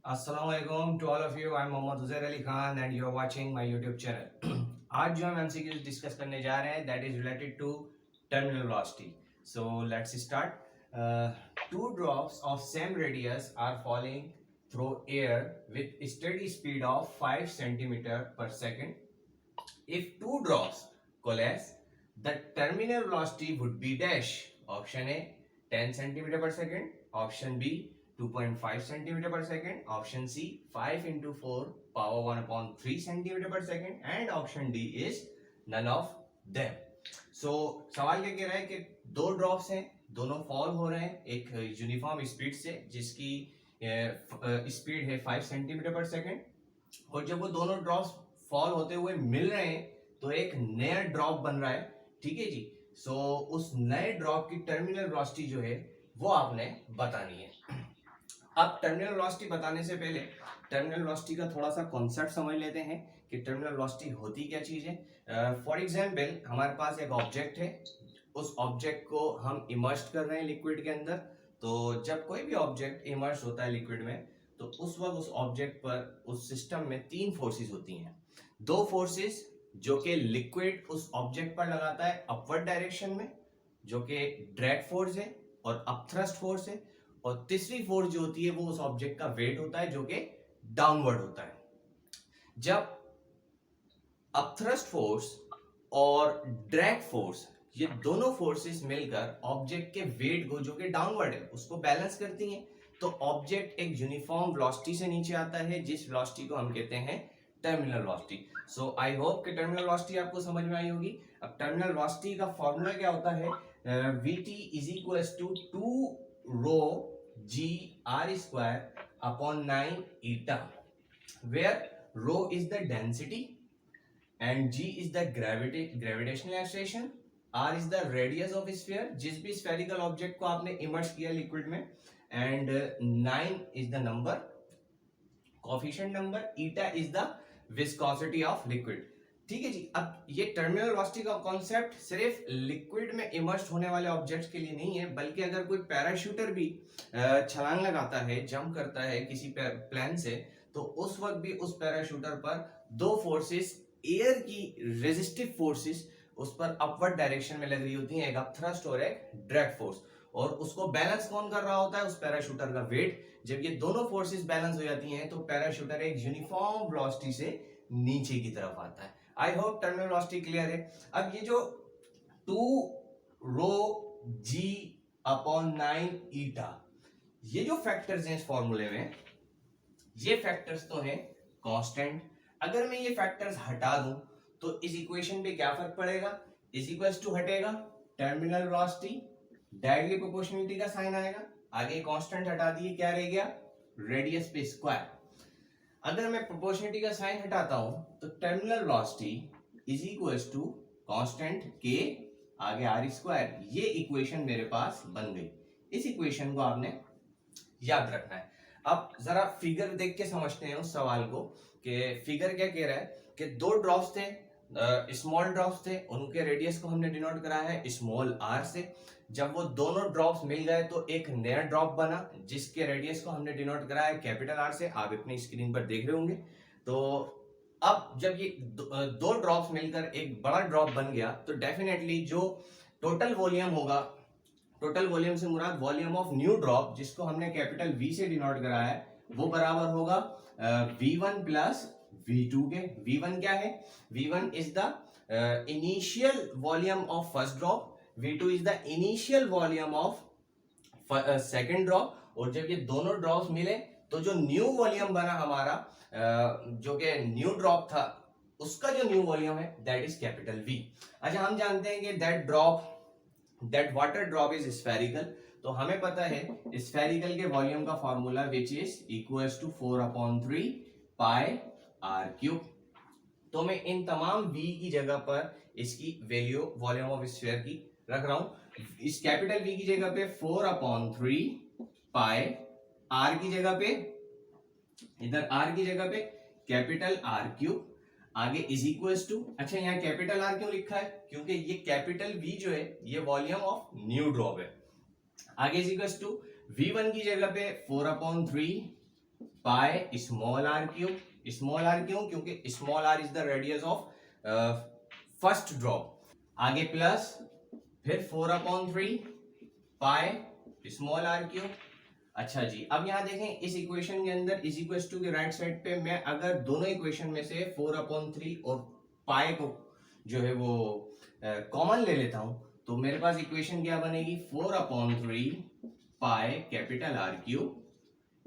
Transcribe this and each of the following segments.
Assalamualaikum to all of you. I'm Mohammad Uzair Ali Khan and you're watching my YouTube channel. आज जो हम MCQs discuss करने जा रहे हैं that is related to terminal velocity. So let's start. Two drops of same radius are falling through air with steady speed of 5 centimeter per second. If two drops coalesce, the terminal velocity would be dash. Option A 10 centimeter per second. Option B 2.5 centimeter per second. Option C 5 into 4 power 1 upon 3 centimeter per second. And option D is none of them. So सवाल क्या कह रहा है कि दो drops हैं, दोनों fall हो रहे हैं एक यूनिफॉर्म स्पीड से जिसकी स्पीड है 5 सेंटीमीटर पर सेकेंड, और जब वो दोनों ड्रॉप्स फॉल होते हुए मिल रहे हैं तो एक नया ड्रॉप बन रहा है. ठीक है जी. सो उस नए ड्रॉप की टर्मिनल वेलोसिटी जो है वो आपने बतानी है. अब टर्मिनल वेलोसिटी बताने से पहले टर्मिनल वेलोसिटी का थोड़ा सा कॉन्सेप्ट समझ लेते हैं कि टर्मिनल वेलोसिटी होती क्या चीज है. फॉर एग्जांपल हमारे पास एक ऑब्जेक्ट है, उस ऑब्जेक्ट को हम इमर्स कर रहे हैं लिक्विड के अंदर. तो जब कोई भी ऑब्जेक्ट इमर्स होता है लिक्विड में तो उस वक्त उस ऑब्जेक्ट पर उस सिस्टम में तीन फोर्सेस होती हैं. दो फोर्सेस जो कि लिक्विड उस ऑब्जेक्ट पर लगाता है अपवर्ड डायरेक्शन में, जो कि ड्रैग फोर्स है और अपथ्रस्ट फोर्स है, और तीसरी फोर्स जो होती है वो उस ऑब्जेक्ट का वेट होता है जो कि डाउनवर्ड होता है. जब अपथ्रस्ट फोर्स और ड्रैग फोर्स ये दोनों फोर्सेस मिलकर ऑब्जेक्ट के वेट को जो कि डाउनवर्ड है उसको बैलेंस करती हैं, तो ऑब्जेक्ट एक यूनिफॉर्म वेलोसिटी से नीचे आता है जिस वेलोसिटी को हम कहते हैं टर्मिनल वेलोसिटी. सो आई होप कि टर्मिनल वेलोसिटी आपको समझ में आई होगी. अब टर्मिनल वेलोसिटी का फॉर्मूला क्या होता है? Vt is equals to 2 rho g r square upon 9 eta, where rho is the density and g is the gravitational acceleration, r is the radius of sphere जिस भी spherical object को आपने immerse किया liquid में, and 9 is the number, coefficient number, eta is the viscosity of liquid. ठीक है जी. अब ये टर्मिनल वेलोसिटी का कॉन्सेप्ट सिर्फ लिक्विड में इमर्स्ड होने वाले ऑब्जेक्ट्स के लिए नहीं है, बल्कि अगर कोई पैराशूटर भी छलांग लगाता है, जंप करता है किसी प्लेन से, तो उस वक्त भी उस पैराशूटर पर दो फोर्सेस एयर की रेजिस्टिव फोर्सेस उस पर अपवर्ड डायरेक्शन में लग रही होती हैं, एक अपथ्रस्ट और एक ड्रैग फोर्स, और उसको बैलेंस कौन कर रहा होता है? उस पैराशूटर का वेट. जब ये दोनों फोर्सेस बैलेंस हो जाती हैं तो पैराशूटर एक यूनिफॉर्म वेलोसिटी से नीचे की तरफ आता है. I hope terminal velocity clear है. अब ये जो 2 रो जी अपॉन 9 ईटा, ये जो फैक्टर्स हैं इस फॉर्मूले में, ये फैक्टर्स तो हैं कांस्टेंट. अगर मैं ये फैक्टर्स हटा दूं तो इस इक्वेशन पे क्या फर्क पड़ेगा? इज इक्वल्स टू हटेगा टर्मिनल वेलोसिटी, डायरेक्टली प्रोपोर्शनलिटी का साइन आएगा, आगे कांस्टेंट हटा दिए, क्या रह गया? रेडियस पे स्क्वायर. अगर मैं प्रोपोर्शनलिटी का साइन हटाता हूं तो terminal velocity is equals to constant के आगे आर स्क्वायर. ये इक्वेशन मेरे पास बन गई. इस इक्वेशन को आपने याद रखना है. अब जरा फिगर देख के समझते हैं उस सवाल को कि फिगर क्या कह रहा है कि दो ड्रॉप्स थे, स्मॉल ड्रॉप्स थे, उनके रेडियस को हमने डिनोट कराया है स्मॉल आर से. जब वो दोनों ड्रॉप्स मिल गए तो एक नया ड्रॉप बना जिसके रेडियस को हमने डिनोट कराया है कैपिटल आर से. आप अपनी स्क्रीन पर देख रहे होंगे. तो अब जब ये दो ड्रॉप्स मिलकर एक बड़ा ड्रॉप बन गया तो डेफिनेटली जो टोटल वॉल्यूम होगा, टोटल वॉल्यूम से मुराद वॉल्यूम ऑफ न्यू ड्रॉप जिसको हमने कैपिटल V से डिनोट कराया है, वो बराबर होगा V1 प्लस V2 के. V1 क्या है? V1 is the initial volume of first drop, V2 is the initial volume of second drop. और जब ये दोनों ड्रॉप्स मिले तो जो न्यू वॉल्यूम बना हमारा, जो कि न्यू ड्रॉप था, उसका जो न्यू वॉल्यूम है दैट इज कैपिटल V. अच्छा, हम जानते हैं कि that water drop is spherical, तो हमें पता है स्फेरिकल के वॉल्यूम का formula which is equals to 4/3 pi R cube. तो मैं इन तमाम V की जगह पर इसकी वैल्यू वॉल्यूम ऑफ स्फीयर की रख रहा हूं. इस कैपिटल V की जगह पे 4/3 पाई, R की जगह पे, इधर R की जगह पे कैपिटल R क्यूब, आगे इज इक्वल्स टू. अच्छा, यहाँ कैपिटल R क्यों लिखा है? क्योंकि ये कैपिटल V जो है ये वॉल्यूम ऑफ न्यू ड्रॉप है. आगे इज इक्वल्स टू V1 की जगह पे 4/3 pi small R cube. Small R क्यों? क्योंकि small R is the radius of first drop. आगे प्लस फिर 4/3 पाई स्मॉल आर क्यूब। अच्छा जी, अब यहां देखें इस इक्वेशन के अंदर इज इक्वल टू के राइट साइड पे मैं अगर दोनों इक्वेशन में से 4/3 और पाई को जो है वो कॉमन ले लेता हूं तो मेरे पास इक्वेशन क्या बनेगी? 4/3 pi capital R cube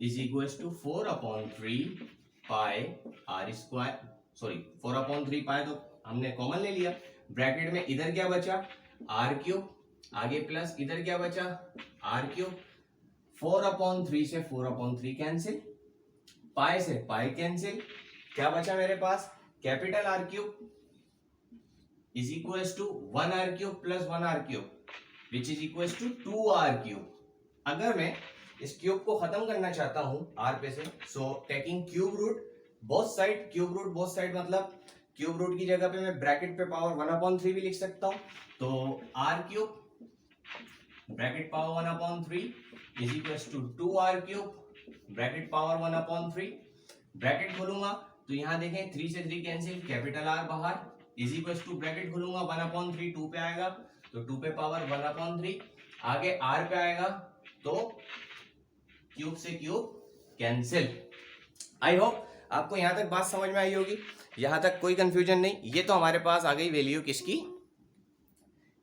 is equal to 4/3 pi R square. Sorry 4/3 pi तो हमने कॉमन ले लिया, ब्रैकेट में इधर क्या बचा? आर क्यूब, आगे प्लस इधर क्या बचा? Are cube. 4/3 से 4/3 कैंसिल, पाई से पाई कैंसिल, क्या बचा मेरे पास? Capital R cube is equal to 1 R cube plus 1 R cube which is equal to 2 R cube. अगर मैं इस क्यूब को खत्म करना चाहता हूं आर पे से, so taking cube root both side, cube root both side मतलब क्यूब रूट की जगह पे मैं ब्रैकेट पे पावर 1/3 भी लिख सकता हूं। तो R cube bracket power 1/3 is equal to 2 R cube bracket power 1/3। Bracket खोलूंगा तो यहां देखें 3 से 3 कैंसिल, कैपिटल आर बाहर इज इक्वल टू ब्रैकेट खोलूंगा 1/3 2 पे आएगा तो 2 पे पावर 1/3, आगे आर पे आएगा तो क्यूब से क्यूब कैंसिल। आई होप आपको यहां तक बात समझ में आई होगी, यहां तक कोई कंफ्यूजन नहीं। ये तो हमारे पास आ गई वैल्यू किसकी?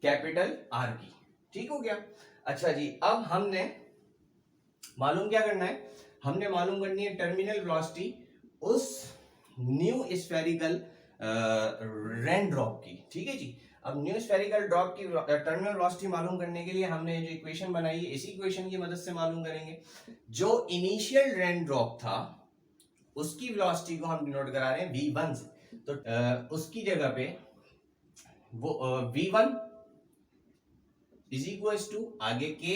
कैपिटल आर की। ठीक हो गया। अच्छा जी, अब हमने मालूम क्या करना है? हमने मालूम करनी है टर्मिनल वेलोसिटी उस न्यू स्फेरिकल रेन ड्रॉप की। ठीक है जी, अब न्यू स्फेरिकल ड्रॉप की टर्मिनल वेलोसिटी मालूम करने के लिए हमने जो इक्वेशन बनाई है इसी इक्वेशन की मदद से मालूम करेंगे। जो इनिशियल रेन ड्रॉप था उसकी वेलोसिटी को हम डिनोट करा रहे हैं v1 से, तो उसकी जगह पे वो v1 इज इक्वल टू आगे के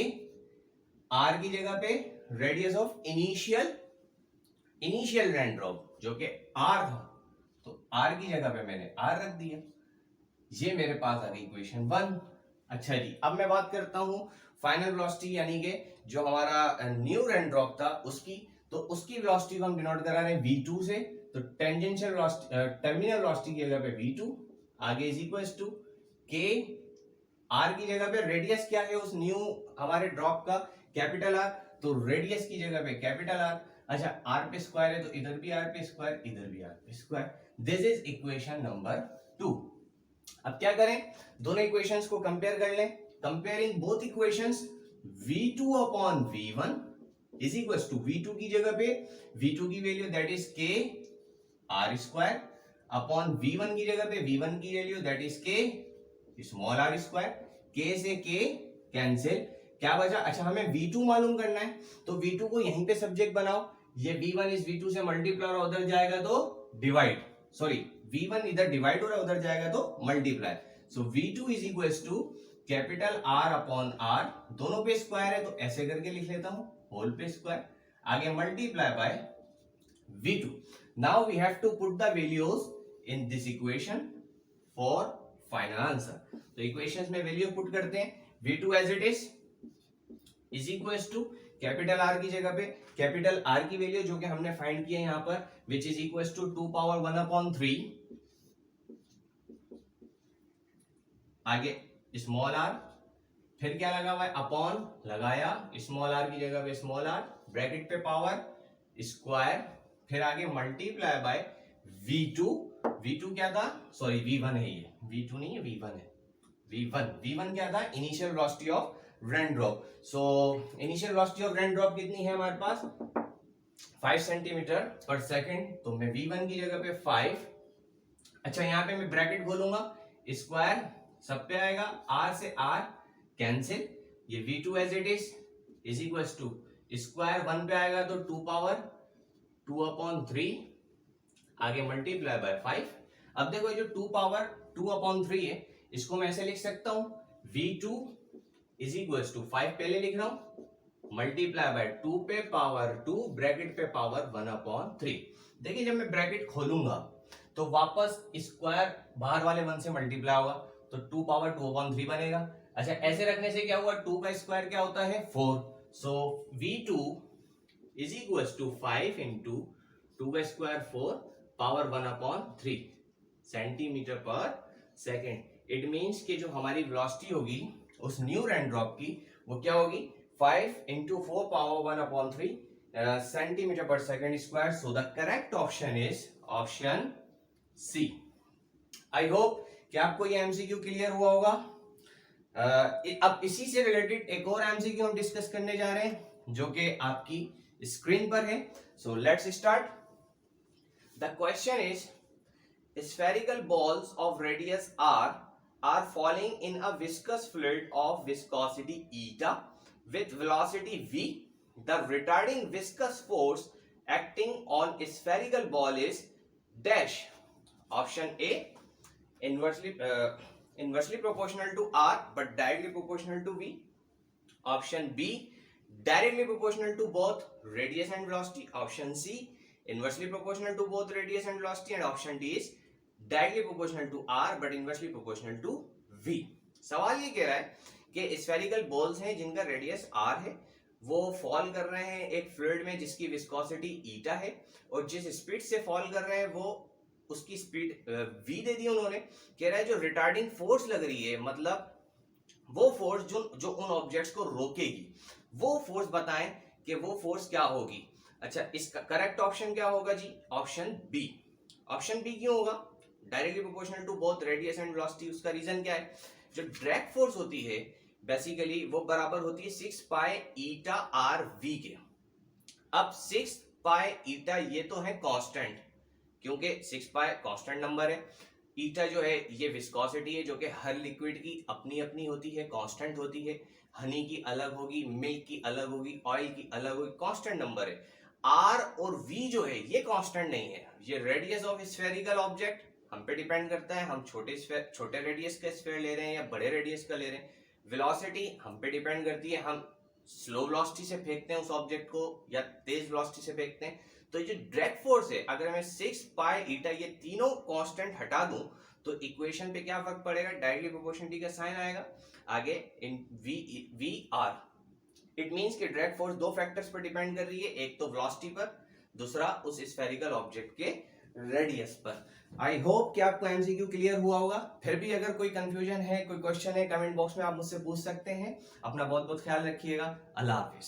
r की जगह पे radius of initial rain drop जो कि r था, तो r की जगह पे मैंने r रख दिया। ये मेरे पास आ गई इक्वेशन 1। अच्छा जी, अब मैं बात करता हूं फाइनल वेलोसिटी यानी कि जो हमारा न्यू रेन ड्रॉप था उसकी, तो उसकी वेलोसिटी को हम डिनोट करा रहे हैं v2 से, तो टेंजेंशियल टर्मिनल वेलोसिटी की जगह पे v2 आगे is equal to k, r की जगह पे रेडियस क्या है उस न्यू हमारे ड्रॉप का? कैपिटल R, तो रेडियस की जगह पे कैपिटल R। अच्छा, r पे स्क्वायर है तो इधर भी r पे स्क्वायर, इधर भी r पे square. This is equation number 2। अब क्या करें? दोनों इक्वेशंस को कंपेयर कर लें। Comparing both equations v2 upon v1 is equal to v2 की जगह पे v2 की value that is k r square upon v1 की जगह पे v1 की value that is k small r square. k से k कैंसिल, क्या बचा? अच्छा, हमें v2 मालूम करना है तो v2 को यहीं पे सब्जेक्ट बनाओ। ये v1 इस v2 से मल्टीप्लाई और उधर जाएगा तो डिवाइड, सॉरी v1 इधर डिवाइड हो रहा है उधर जाएगा तो multiply. So v2 is equal to capital R upon R, दोनों पे स्क्वायर है तो ऐसे करके लिख लेता हूं होल पे स्क्वायर, आगे multiply by v2। Now we have to put the values in this equation for final answer. तो इक्वेशंस में वैल्यू पुट करते हैं। v2 as it is equal to capital R की जगह पे कैपिटल R की वैल्यू जो कि हमने फाइंड किया यहां पर which is equal to 2 power 1/3, आगे स्मॉल r, फिर क्या लगा हुआ है? अपॉन लगाया, स्मॉल r की जगह पे स्मॉल r, ब्रैकेट पे पावर स्क्वायर, फिर आगे मल्टीप्लाई बाय v2। v2 क्या था? सॉरी v1 है, ये v2 नहीं है v1 है। v1 क्या था? Initial velocity of rain drop. So initial velocity of rain drop कितनी है हमारे पास? 5 सेंटीमीटर पर सेकेंड, तो मैं v1 की जगह पे 5। अच्छा, यहां पे मैं ब्रैकेट खोलूंगा, स्क्वायर सब पे आएगा, r से r कैंसिल, ये v2 as it is equal to square 1 पे आएगा तो 2 पावर 2/3, आगे मल्टीप्लाई बाय 5। अब देखो ये जो 2 पावर 2/3 है इसको मैं ऐसे लिख सकता हूं v2 इज इक्वल टू 5 पहले लिख रहा हूं मल्टीप्लाई बाय 2 पे पावर 2 ब्रैकेट पे पावर 1/3। देखिए जब मैं ब्रैकेट खोलूंगा तो वापस स्क्वायर बाहर वाले 1 से मल्टीप्लाई होगा तो 2 पावर 2/3 बनेगा। अच्छा, ऐसे रखने से क्या हुआ? 2 का स्क्वायर क्या होता है? 4। So v2 is equals to 5 into 2 का square 4 power 1/3 centimetre per second. It means कि जो हमारी वेलोसिटी होगी उस न्यू रेन ड्रॉप की वो क्या होगी 5 इंटू 4 power 1/3 centimetre per second square. So the correct option is option C. I hope कि आपको ये एमसीक्यू क्लियर हुआ होगा। अब इसी से रिलेटेड एक और एमसीक्यू हम डिस्कस करने जा रहे हैं जो कि आपकी स्क्रीन पर है। So let's start. The question is spherical balls of radius r are falling in a viscous fluid of viscosity eta with velocity v. The retarding viscous force acting on a spherical ball is dash. Option A inversely proportional to r but directly proportional to v. Option B directly proportional to both radius and velocity. Option C inversely proportional to both radius and velocity. And option D is directly proportional to R but inversely proportional to V. सवाल ये कह रहा है कि spherical balls हैं जिनका radius are है, वो फॉल कर रहे हैं एक फ्लूइड में जिसकी विस्कोसिटी ईटा है, और जिस स्पीड से फॉल कर रहे हैं वो उसकी स्पीड वी दे दी उन्होंने। कह रहा है जो रिटार्डिंग फोर्स लग रही है, मतलब वो फोर्स जो उन ऑब्जेक्ट्स को रोकेगी, वो फोर्स बताएं कि वो फोर्स क्या होगी। अच्छा, इसका करेक्ट ऑप्शन क्या होगा जी? Option B. ऑप्शन बी क्यों होगा? Directly proportional to both radius and velocity. उसका रीजन क्या है? जो ड्रैग फोर्स होती है बेसिकली वो बराबर होती है 6 पाई ईटा आर वी के। अब 6 पाई ईटा ये तो है कांस्टेंट, क्योंकि 6 पाई कांस्टेंट नंबर है। ईटा जो है ये विस्कोसिटी है जो कि हर लिक्विड की अपनी अपनी होती है, कांस्टेंट होती है। हनी की अलग होगी, मिल्क की अलग होगी, ऑयल की अलग होगी, कांस्टेंट नंबर है। आर और वी जो है ये कांस्टेंट नहीं है। ये रेडियस ऑफ स्फेरिकल ऑब्जेक्ट हम पे डिपेंड करता है, हम छोटे रेडियस का स्फीयर ले रहे हैं या बड़े रेडियस का ले रहे हैं। वेलोसिटी हम पे डिपेंड करती है, हम स्लो वेलोसिटी से फेंकते हैं उस ऑब्जेक्ट को या तेज वेलोसिटी से फेंकते हैं। तो ये जो ड्रैग फोर्स है, अगर मैं 6 पाई ईटा ये तीनों कांस्टेंट हटा दूं तो इक्वेशन पे क्या फर्क पड़ेगा? डायरेक्टली प्रोपोर्शनलिटी का साइन आएगा आगे इन वी आर। इट मींस कि ड्रैग फोर्स दो फैक्टर्स पर डिपेंड कर रही है, एक तो वेलोसिटी पर, दूसरा उस स्फेरिकल ऑब्जेक्ट के रेडियस पर। आई होप कि आपको एमसीक्यू क्लियर हुआ होगा। फिर भी अगर कोई कंफ्यूजन है, कोई क्वेश्चन है, कमेंट बॉक्स में आप मुझसे पूछ सकते हैं। अपना बहुत बहुत ख्याल रखिएगा। अल्लाह हाफिज।